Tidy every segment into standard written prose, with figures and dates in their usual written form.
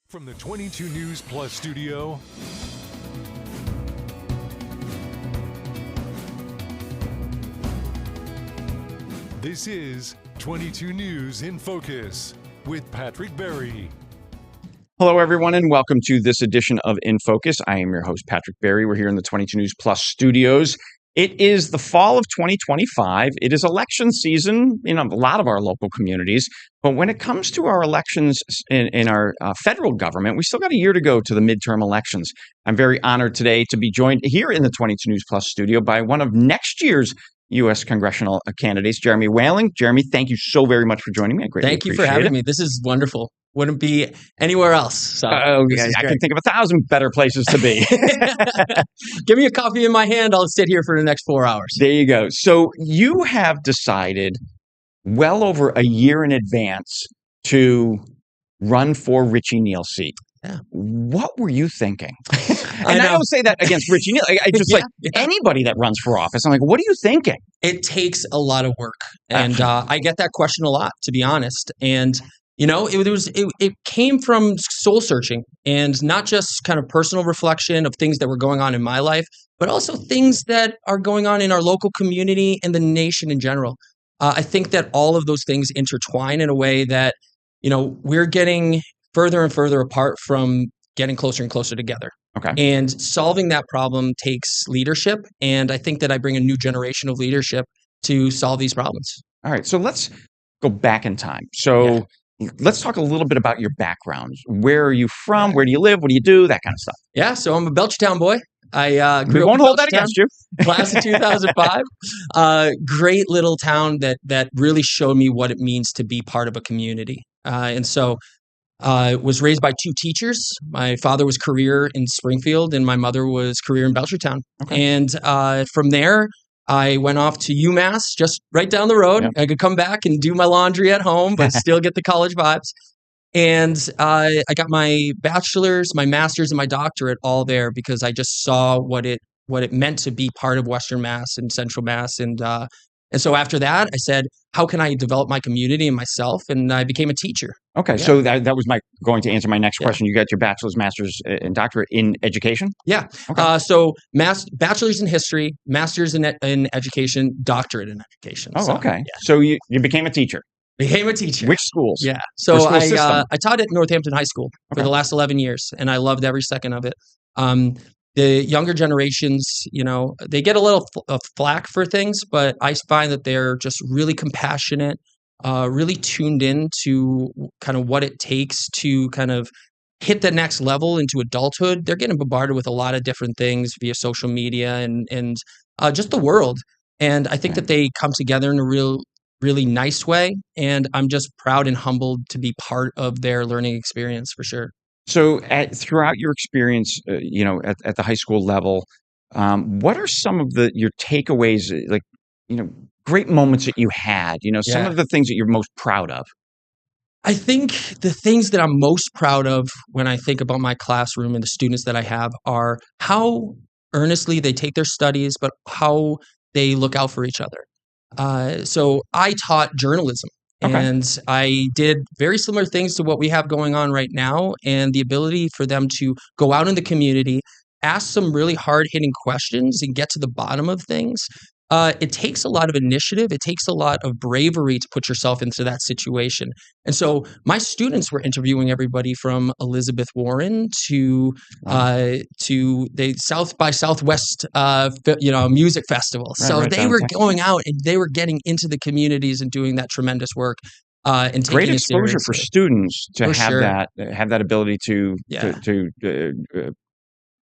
From the 22 News Plus studio, this is 22 News in Focus with Patrick Berry. Hello, everyone, and welcome to this edition of In Focus. I am your host, Patrick Berry. We're here in the 22 News Plus studios. It is the fall of 2025. It is election season in a lot of our local communities. But when it comes to our elections in our federal government, we still got a year to go to the midterm elections. I'm very honored today to be joined here in the 22 News Plus studio by one of next year's U.S. congressional candidates, Jeromie Whalen. Jeromie, thank you so very much for joining me. I greatly appreciate it. Thank you for having me. This is wonderful. Wouldn't be anywhere else. So I can think of 1,000 better places to be. Give me a coffee in my hand. I'll sit here for the next 4 hours. There you go. So you have decided well over a year in advance to run for Richie Neal's seat. Yeah. What were you thinking? And I don't say that against Richie Neal. I just anybody that runs for office. I'm like, what are you thinking? It takes a lot of work. And I get that question a lot, to be honest. And you know, it came from soul searching and not just kind of personal reflection of things that were going on in my life, but also things that are going on in our local community and the nation in general. I think that all of those things intertwine in a way that, you know, we're getting further and further apart from getting closer and closer together. Okay. And solving that problem takes leadership. And I think that I bring a new generation of leadership to solve these problems. All right. So let's go back in time. So let's talk a little bit about your background. Where are you from? Where do you live? What do you do? That kind of stuff. Yeah, so I'm a Belchertown boy. I we won't hold that against you. Class of 2005. Great little town that really showed me what it means to be part of a community. And so I was raised by two teachers. My father was career in Springfield, and my mother was career in Belchertown. Okay. And from there, I went off to UMass, just right down the road. Yeah. I could come back and do my laundry at home, but still get the college vibes. And I got my bachelor's, my master's, and my doctorate all there because I just saw what it meant to be part of Western Mass and Central Mass. And so after that, I said, how can I develop my community and myself? And I became a teacher. Okay, so that was going to answer my next question. You got your bachelor's, master's, and doctorate in education? Yeah. Okay. So bachelor's in history, master's in education, doctorate in education. Oh, okay. Yeah. So you became a teacher? Became a teacher. Which schools? Yeah. So I taught at Northampton High School for the last 11 years, and I loved every second of it. The younger generations, you know, they get a little flack for things, but I find that they're just really compassionate, really tuned in to kind of what it takes to kind of hit the next level into adulthood. They're getting bombarded with a lot of different things via social media and just the world. And I think that they come together in a really nice way. And I'm just proud and humbled to be part of their learning experience for sure. So throughout your experience, you know, at the high school level, what are some of your takeaways, like, you know, great moments that you had, you know, some of the things that you're most proud of? I think the things that I'm most proud of when I think about my classroom and the students that I have are how earnestly they take their studies, but how they look out for each other. So I taught journalism. Okay. And I did very similar things to what we have going on right now, and the ability for them to go out in the community, ask some really hard-hitting questions and get to the bottom of things. It takes a lot of initiative. It takes a lot of bravery to put yourself into that situation. And so my students were interviewing everybody from Elizabeth Warren to the South by Southwest, music festival. So they were going out and they were getting into the communities and doing that tremendous work. And great exposure for students to have that ability to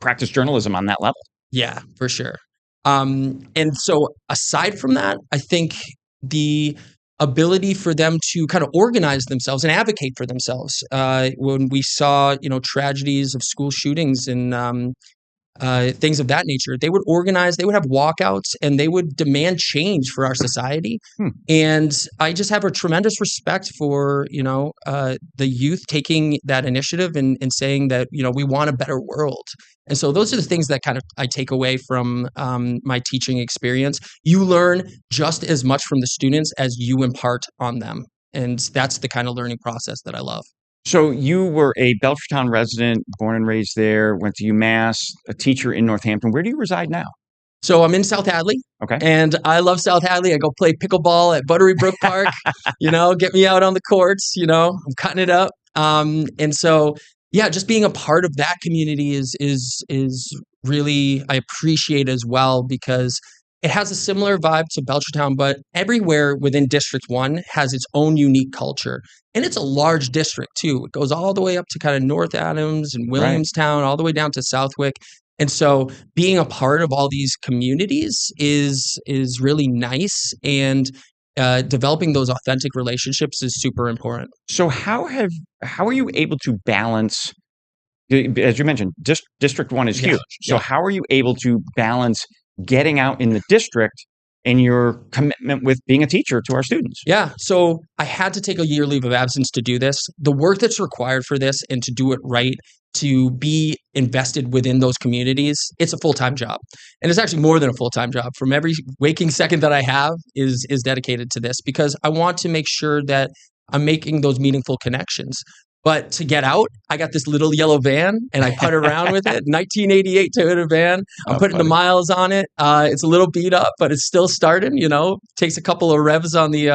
practice journalism on that level. Yeah, for sure. And so aside from that, I think the ability for them to kind of organize themselves and advocate for themselves, when we saw, you know, tragedies of school shootings and things of that nature, they would organize, they would have walkouts, and they would demand change for our society. And I just have a tremendous respect for, you know, the youth taking that initiative and saying that, you know, we want a better world. And so those are the things that kind of I take away from my teaching experience. You learn just as much from the students as you impart on them. And that's the kind of learning process that I love. So you were a Belchertown resident, born and raised there, went to UMass, a teacher in Northampton. Where do you reside now? So I'm in South Hadley, Okay. and I love South Hadley. I go play pickleball at Buttery Brook Park. Get me out on the courts. I'm cutting it up. And so yeah, just being a part of that community is really, I appreciate as well, because it has a similar vibe to Belchertown, but everywhere within District 1 has its own unique culture. And it's a large district too. It goes all the way up to kind of North Adams and Right. Williamstown, all the way down to Southwick. And so being a part of all these communities is really nice, and developing those authentic relationships is super important. So how are you able to balance, as you mentioned, District 1 is Yeah, huge. So yeah. how are you able to balance getting out in the district and your commitment with being a teacher to our students? Yeah. So I had to take a year leave of absence to do this. The work that's required for this and to do it right, to be invested within those communities, it's a full-time job. And it's actually more than a full-time job. From every waking second that I have is dedicated to this, because I want to make sure that I'm making those meaningful connections. But to get out, I got this little yellow van and I putt around with it. 1988 Toyota van. I'm putting the miles on it. It's a little beat up, but it's still starting. Takes a couple of revs on the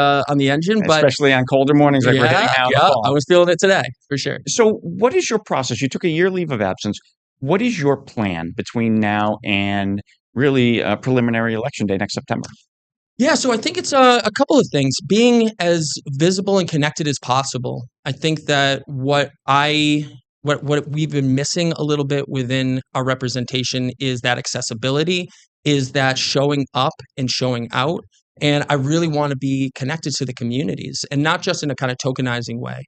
engine, but Especially on colder mornings like we're hitting now. yeah, I was feeling it today for sure. So what is your process? You took a year leave of absence. What is your plan between now and really preliminary election day next September? Yeah, so I think it's a couple of things. Being as visible and connected as possible. I think that what we've been missing a little bit within our representation is that accessibility, is that showing up and showing out. And I really want to be connected to the communities, and not just in a kind of tokenizing way.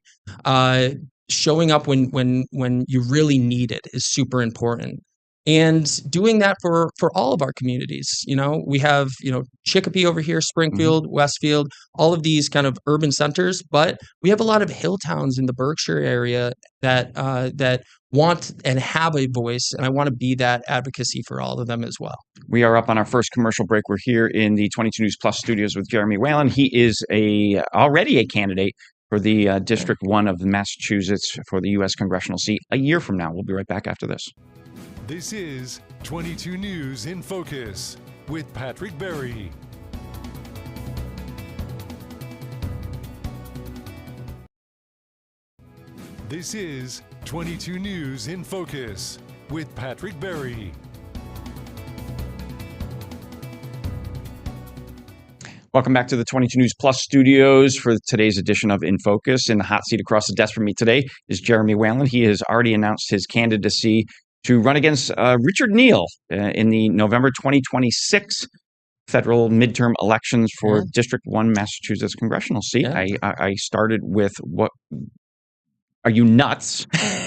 Showing up when you really need it is super important. And doing that for all of our communities. We have, Chicopee over here, Springfield, Westfield, all of these kind of urban centers, but we have a lot of hill towns in the Berkshire area that want and have a voice, and I want to be that advocacy for all of them as well. We are up on our first commercial break. We're here in the 22 News Plus studios with Jeromie Whalen. He is already a candidate for the District 1 of Massachusetts for the U.S. congressional seat a year from now. We'll be right back after this. This is 22 News in Focus with Patrick Berry. This is 22 News in Focus with Patrick Berry. Welcome back to the 22 News Plus studios for today's edition of In Focus. In the hot seat across the desk from me today is Jeromie Whalen. He has already announced his candidacy to run against Richard Neal in the November 2026 federal midterm elections for District 1 Massachusetts congressional seat. Yeah. I started with, what are you nuts?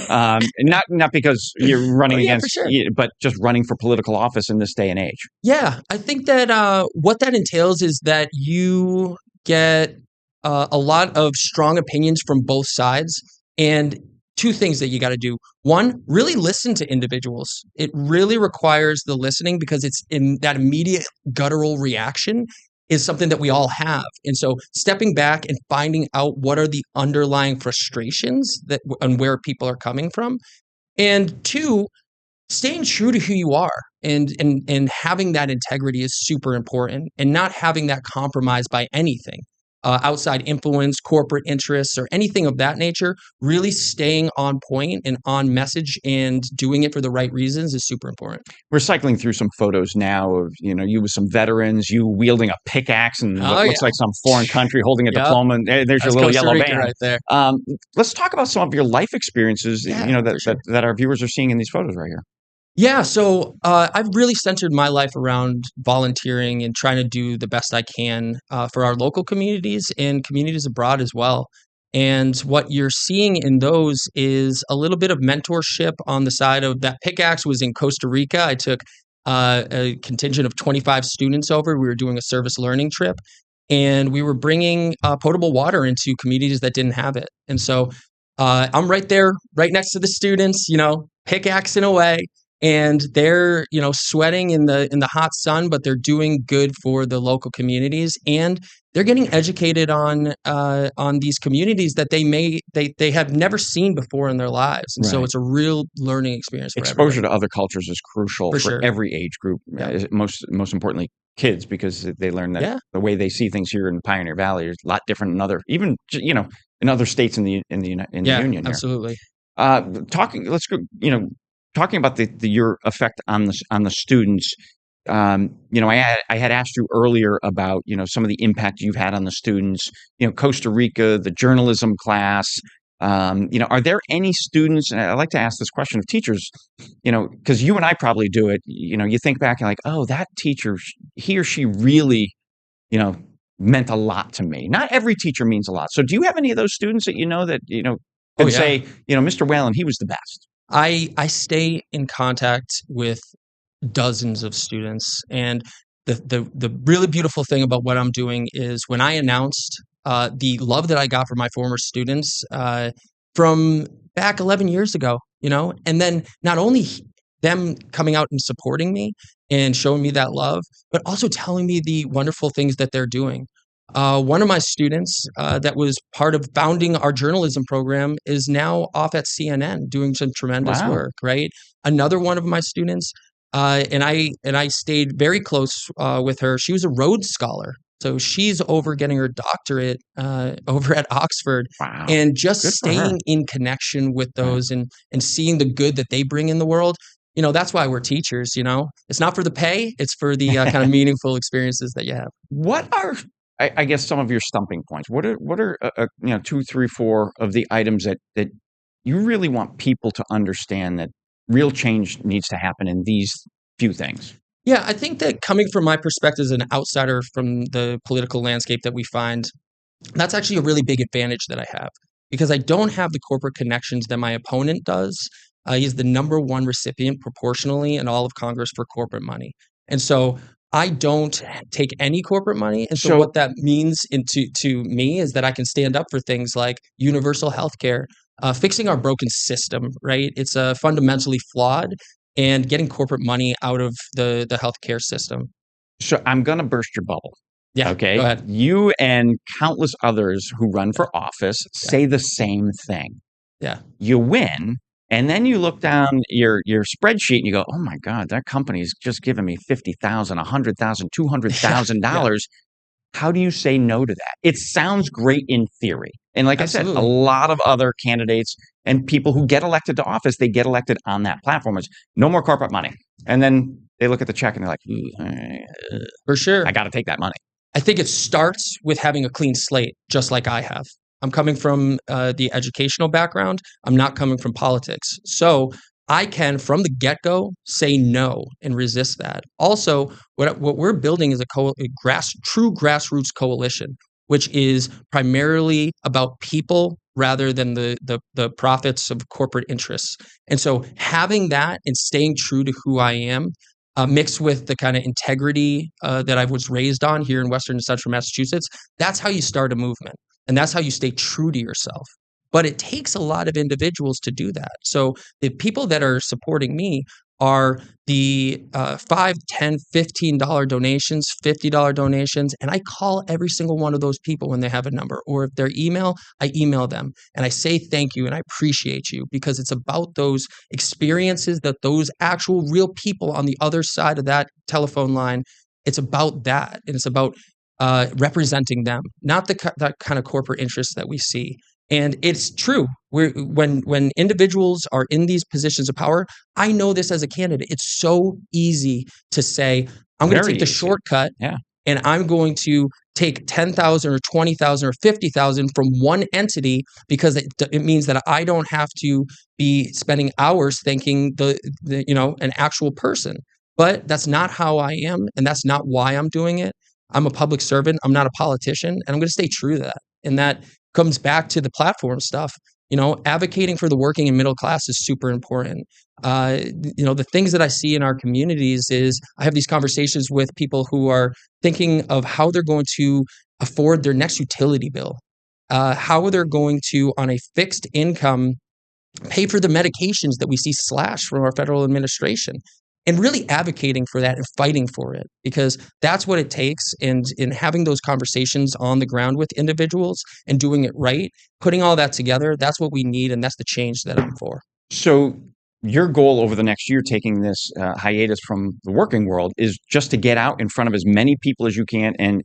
Not because you're running against, sure. but just running for political office in this day and age. Yeah, I think that what that entails is that you get a lot of strong opinions from both sides, and two things that you got to do. One, really listen to individuals. It really requires the listening, because it's in that immediate guttural reaction is something that we all have. And so stepping back and finding out what are the underlying frustrations and where people are coming from. And two, staying true to who you are and having that integrity is super important, and not having that compromised by anything. Outside influence, corporate interests, or anything of that nature. Really staying on point and on message and doing it for the right reasons is super important. We're cycling through some photos now of, you with some veterans, you wielding a pickaxe and what looks like some foreign country holding a diploma. And there's your little yellow van right there. Let's talk about some of your life experiences, that our viewers are seeing in these photos right here. Yeah, so I've really centered my life around volunteering and trying to do the best I can for our local communities and communities abroad as well. And what you're seeing in those is a little bit of mentorship on the side of that. Pickaxe was in Costa Rica. I took a contingent of 25 students over. We were doing a service learning trip, and we were bringing potable water into communities that didn't have it. And so I'm right there, right next to the students, pickaxing away. and they're, sweating in the hot sun, but they're doing good for the local communities, and they're getting educated on these communities that they have never seen before in their lives. And so Right. it's a real learning experience for Exposure everybody. to other cultures is crucial For for sure. every age group. Yeah. Most importantly, kids, because they learn that Yeah. the way they see things here in Pioneer Valley is a lot different in other, even in other states in the Yeah, union here. absolutely. Let's go. Talking about your effect on the students. I had asked you earlier about some of the impact you've had on the students. Costa Rica, the journalism class. Are there any students? And I like to ask this question of teachers. Because you and I probably do it. You think back and like, oh, that teacher, he or she really, meant a lot to me. Not every teacher means a lot. So, do you have any of those students that that Oh, could yeah. say, Mr. Whalen, he was the best? I stay in contact with dozens of students, and the really beautiful thing about what I'm doing is when I announced the love that I got from my former students from back 11 years ago, and then not only them coming out and supporting me and showing me that love, but also telling me the wonderful things that they're doing. One of my students that was part of founding our journalism program is now off at CNN doing some tremendous Wow. work, right? Another one of my students, and I stayed very close with her. She was a Rhodes Scholar, so she's over getting her doctorate over at Oxford, Wow. and just Good for her. staying in connection with Right. those and seeing the good that they bring in the world. That's why we're teachers. It's not for the pay; it's for the kind of meaningful experiences that you have. What are, I guess, some of your stumping points? What are 2, 3, 4 of the items that you really want people to understand that real change needs to happen in these few things? Yeah, I think that coming from my perspective as an outsider from the political landscape that we find, that's actually a really big advantage that I have because I don't have the corporate connections that my opponent does. He's the number one recipient proportionally in all of Congress for corporate money. And so I don't take any corporate money. And so So what that means to me is that I can stand up for things like universal health care, fixing our broken system, right? It's fundamentally flawed, and getting corporate money out of the healthcare system. So I'm going to burst your bubble. Yeah, Okay. go ahead. You and countless others who run Yeah, for office yeah, say the same thing. yeah, You win, and then you look down your spreadsheet and you go, "Oh my God, that company's just giving me 50,000, 100,000, two hundred yeah, thousand yeah, dollars." How do you say no to that? It sounds great in theory. And like I said, a absolutely. lot of other candidates and people who get elected to office, they get elected on that platform. It's no more corporate money. And then they look at the check and they're like, For sure. I got to take that money. I think it starts with having a clean slate, just like I have. I'm coming from the educational background. I'm not coming from politics. So I can, from the get-go, say no and resist that. Also, what we're building is a true grassroots coalition, which is primarily about people rather than the profits of corporate interests. And so having that and staying true to who I am, mixed with the kind of integrity that I was raised on here in Western and Central Massachusetts, that's how you start a movement. And that's how you stay true to yourself. But it takes a lot of individuals to do that. So the people that are supporting me are the $5, $10, $15 donations, $50 donations. And I call every single one of those people when they have a number. Or if they're email, I email them and I say thank you and I appreciate you, because it's about those experiences that those actual real people on the other side of that telephone line, it's about that. And it's about representing them, not that kind of corporate interest that we see. And it's true. When individuals are in these positions of power, I know this as a candidate. It's so easy to say, I'm going to Very take the easy. shortcut, Yeah. and I'm going to take 10,000 or 20,000 or 50,000 from one entity because it means that I don't have to be spending hours thanking an actual person. But that's not how I am, and that's not why I'm doing it. I'm a public servant. I'm not a politician, and I'm going to stay true to that. And that comes back to the platform stuff. Advocating for the working and middle class is super important. The things that I see in our communities is I have these conversations with people who are thinking of how they're going to afford their next utility bill, how they're going to, on a fixed income, pay for the medications that we see slashed from our federal administration, and really advocating for that and fighting for it, because that's what it takes. And in having those conversations on the ground with individuals and doing it right, putting all that together, that's what we need. And that's the change that I'm for. So your goal over the next year, taking this hiatus from the working world, is just to get out in front of as many people as you can and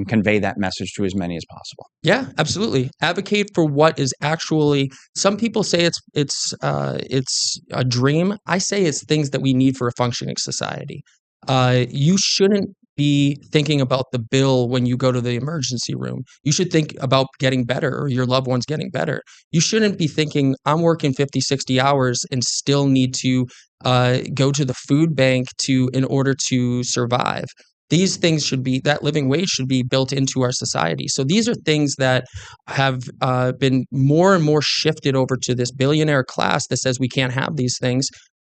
convey that message to as many as possible. Yeah, absolutely. Advocate for what is actually. Some people say it's a dream. I say it's things that we need for a functioning society. You shouldn't be thinking about the bill when you go to the emergency room. You should think about getting better, or your loved one's getting better. You shouldn't be thinking, I'm working 50, 60 hours and still need to go to the food bank in order to survive. These things that living wage should be built into our society. So these are things that have been more and more shifted over to this billionaire class that says we can't have these things.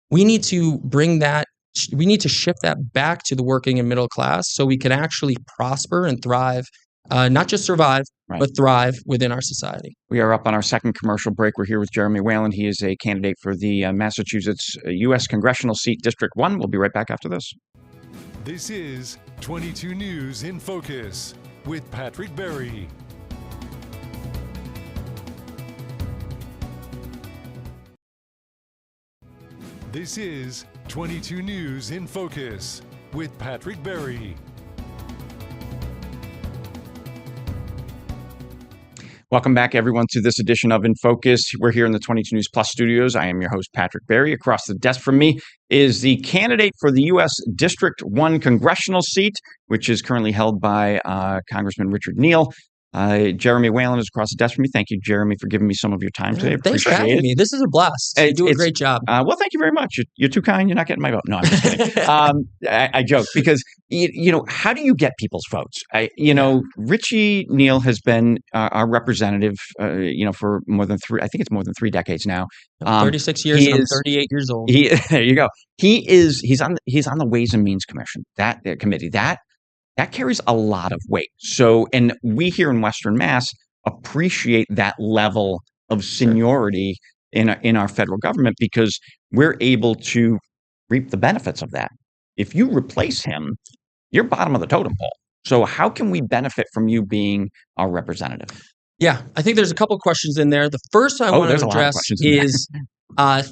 We need to shift that back to the working and middle class so we can actually prosper and thrive, not just survive, Right. but thrive within our society. We are up on our second commercial break. We're here with Jeromie Whalen. He is a candidate for the Massachusetts U.S. congressional seat, District 1. We'll be right back after this. This is 22 News in Focus with Patrick Berry. This is 22 News in Focus with Patrick Berry. Welcome back, everyone, to this edition of In Focus. We're here in the 22 News Plus studios. I am your host, Patrick Berry. Across the desk from me is the candidate for the U.S. District 1 congressional seat, which is currently held by Congressman Richard Neal. Jeromie Whalen is across the desk from me. Thank you, Jeromie, for giving me some of your time today. Thanks for having me. This is a blast. You do a great job. Well, thank you very much. You're too kind. You're not getting my vote. No, I'm just kidding. I joke because, how do you get people's votes? Richie Neal has been our representative, for more than three more than 3 decades now. 36 years, and I'm 38 years old. There you go. He's on the Ways and Means Commission, that committee. That carries a lot of weight. So, and we here in Western Mass appreciate that level of seniority in our federal government because we're able to reap the benefits of that. If you replace him, you're bottom of the totem pole. So how can we benefit from you being our representative? Yeah, I think there's a couple of questions in there. The first I want to address is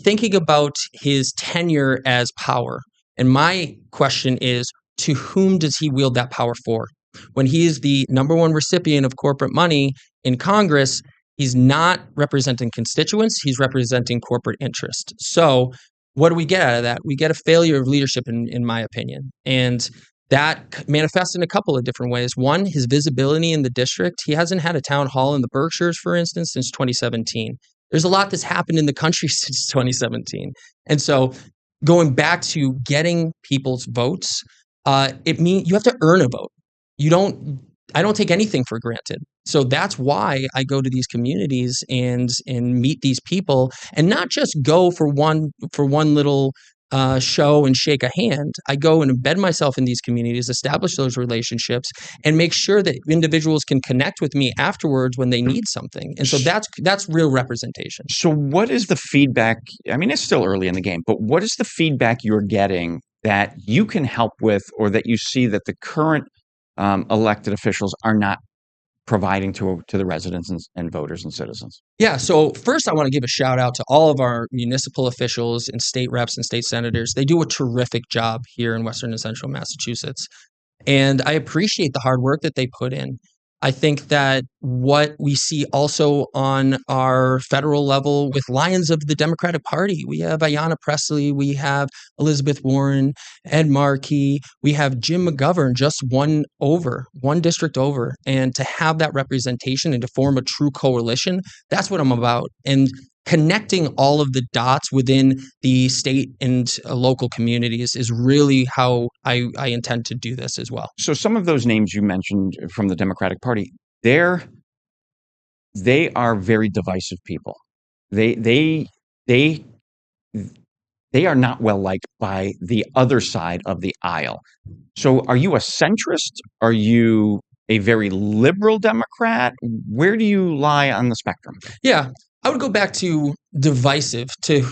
thinking about his tenure as power. And my question is, to whom does he wield that power for? When he is the number one recipient of corporate money in Congress, he's not representing constituents, he's representing corporate interest. So what do we get out of that? We get a failure of leadership, in my opinion. And that manifests in a couple of different ways. One, his visibility in the district. He hasn't had a town hall in the Berkshires, for instance, since 2017. There's a lot that's happened in the country since 2017. And so going back to getting people's votes, it means you have to earn a vote. I don't take anything for granted. So that's why I go to these communities and meet these people, and not just go for one little show and shake a hand. I go and embed myself in these communities, establish those relationships, and make sure that individuals can connect with me afterwards when they need something. And so that's real representation. So what is the feedback? I mean, it's still early in the game, but what is the feedback you're getting that you can help with, or that you see that the current elected officials are not providing to the residents and voters and citizens? Yeah, so first I want to give a shout out to all of our municipal officials and state reps and state senators. They do a terrific job here in Western and Central Massachusetts. And I appreciate the hard work that they put in. I think that what we see also on our federal level with lions of the Democratic Party, we have Ayanna Pressley, we have Elizabeth Warren, Ed Markey, we have Jim McGovern, just one district over. And to have that representation and to form a true coalition, that's what I'm about. And connecting all of the dots within the state and local communities is really how I intend to do this as well. So some of those names you mentioned from the Democratic Party, they are very divisive people. They are not well liked by the other side of the aisle. So are you a centrist? Are you a very liberal Democrat? Where do you lie on the spectrum? Yeah. I would go back to divisive, to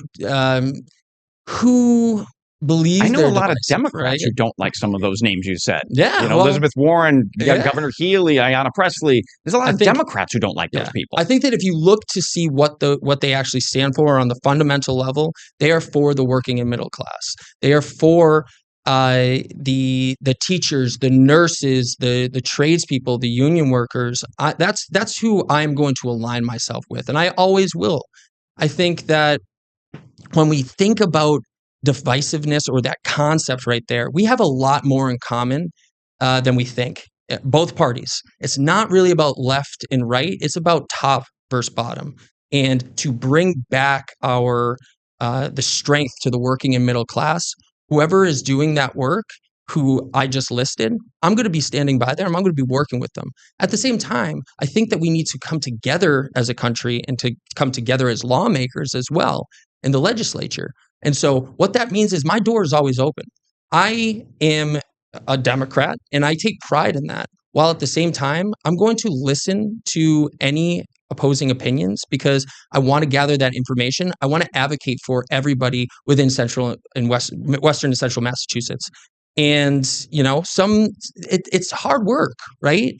who believes I know they're a lot of divisive, right? Democrats who don't like some of those names you said. Yeah, You know, well, Elizabeth Warren, yeah. Governor Healy, Ayanna Pressley. There's a lot I of think Democrats who don't like those Yeah, people. I think that if you look to see what they actually stand for on the fundamental level, they are for the working and middle class. They are for the teachers, the nurses, the tradespeople, the union workers. That's who I'm going to align myself with, and I always will. I think that when we think about divisiveness or that concept right there, we have a lot more in common than we think. Both parties. It's not really about left and right. It's about top versus bottom, and to bring back our the strength to the working and middle class. Whoever is doing that work, who I just listed, I'm going to be standing by them. I'm going to be working with them. At the same time, I think that we need to come together as a country and to come together as lawmakers as well in the legislature. And so what that means is my door is always open. I am a Democrat and I take pride in that. While at the same time, I'm going to listen to any opposing opinions because I want to gather that information. I want to advocate for everybody within central and western and central Massachusetts. And it's hard work, right?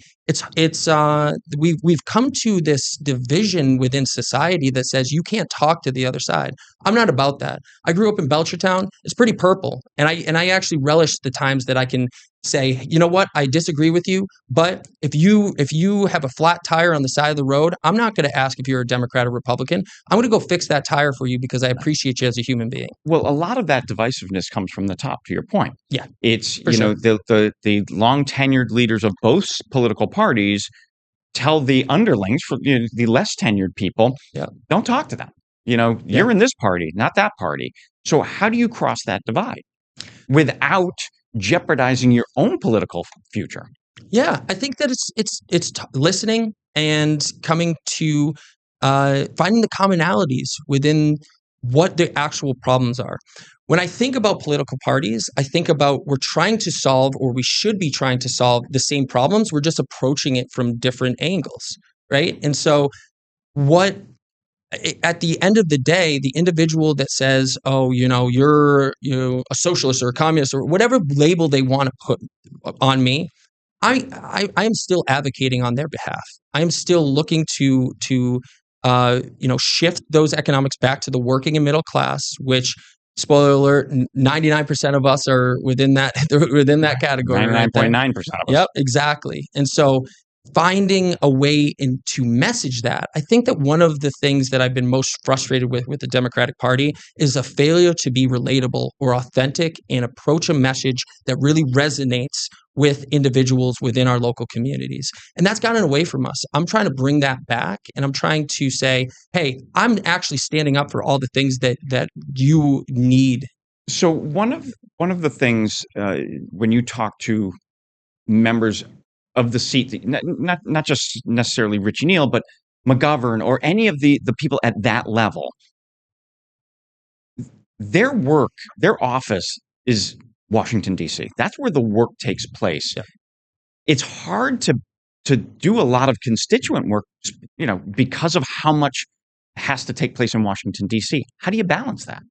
We've come to this division within society that says you can't talk to the other side. I'm not about that. I grew up in Belchertown. It's pretty purple, and I actually relish the times that I can say, you know what, I disagree with you, but if you have a flat tire on the side of the road, I'm not going to ask if you're a Democrat or Republican. I'm going to go fix that tire for you because I appreciate you as a human being. Well, a lot of that divisiveness comes from the top, to your point. Yeah, it's sure. The long tenured leaders of both political parties tell the underlings, for the less tenured people, don't talk to them. You're in this party, not that party. So how do you cross that divide without jeopardizing your own political future? Yeah, I think that it's listening and coming to finding the commonalities within what the actual problems are. When I think about political parties, I think about we're trying to solve, or we should be trying to solve, the same problems. We're just approaching it from different angles, right? And so what at the end of the day, the individual that says, "Oh, you're a socialist or a communist," or whatever label they want to put on me, I am still advocating on their behalf. I am still looking to shift those economics back to the working and middle class, which, spoiler alert, 99% of us are within that category. 99.9% of us. Yep, exactly. And so finding a way to message that. I think that one of the things that I've been most frustrated with the Democratic Party is a failure to be relatable or authentic and approach a message that really resonates with individuals within our local communities. And that's gotten away from us. I'm trying to bring that back, and I'm trying to say, hey, I'm actually standing up for all the things that you need. So one of the things when you talk to members of the seat, not just necessarily Richie Neal, but McGovern or any of the people at that level, their work, their office is Washington, D.C. That's where the work takes place. Yeah. It's hard to do a lot of constituent work, because of how much has to take place in Washington, D.C. How do you balance that?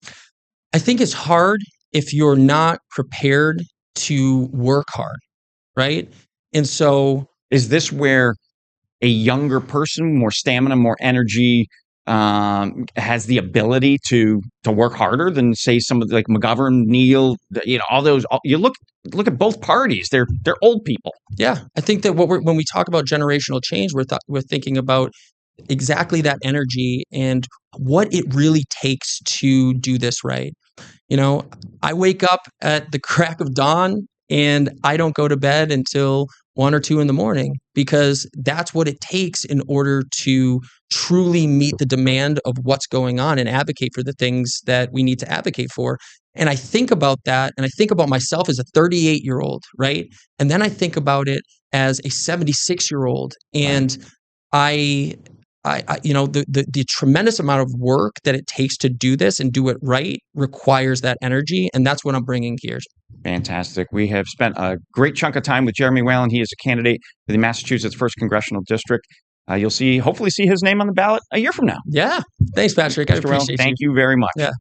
I think it's hard if you're not prepared to work hard, right? And so, is this where a younger person, more stamina, more energy, has the ability to work harder than, say, somebody like McGovern, Neal, all those? You look at both parties; they're old people. Yeah, I think that when we talk about generational change, we're thinking about exactly that energy and what it really takes to do this right. I wake up at the crack of dawn and I don't go to bed until 1 or 2 in the morning, because that's what it takes in order to truly meet the demand of what's going on and advocate for the things that we need to advocate for. And I think about that, and I think about myself as a 38-year-old, right? And then I think about it as a 76-year-old, and right. The tremendous amount of work that it takes to do this and do it right requires that energy, and that's what I'm bringing here. Fantastic. We have spent a great chunk of time with Jeromie Whalen. He is a candidate for the Massachusetts 1st Congressional District. you'll hopefully see his name on the ballot a year from now. Yeah. Thanks, Patrick. I Mr. Whalen, appreciate thank you very much. Yeah.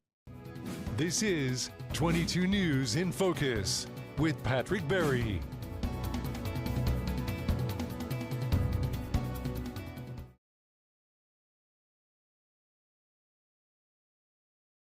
This is 22 News in Focus with Patrick Berry.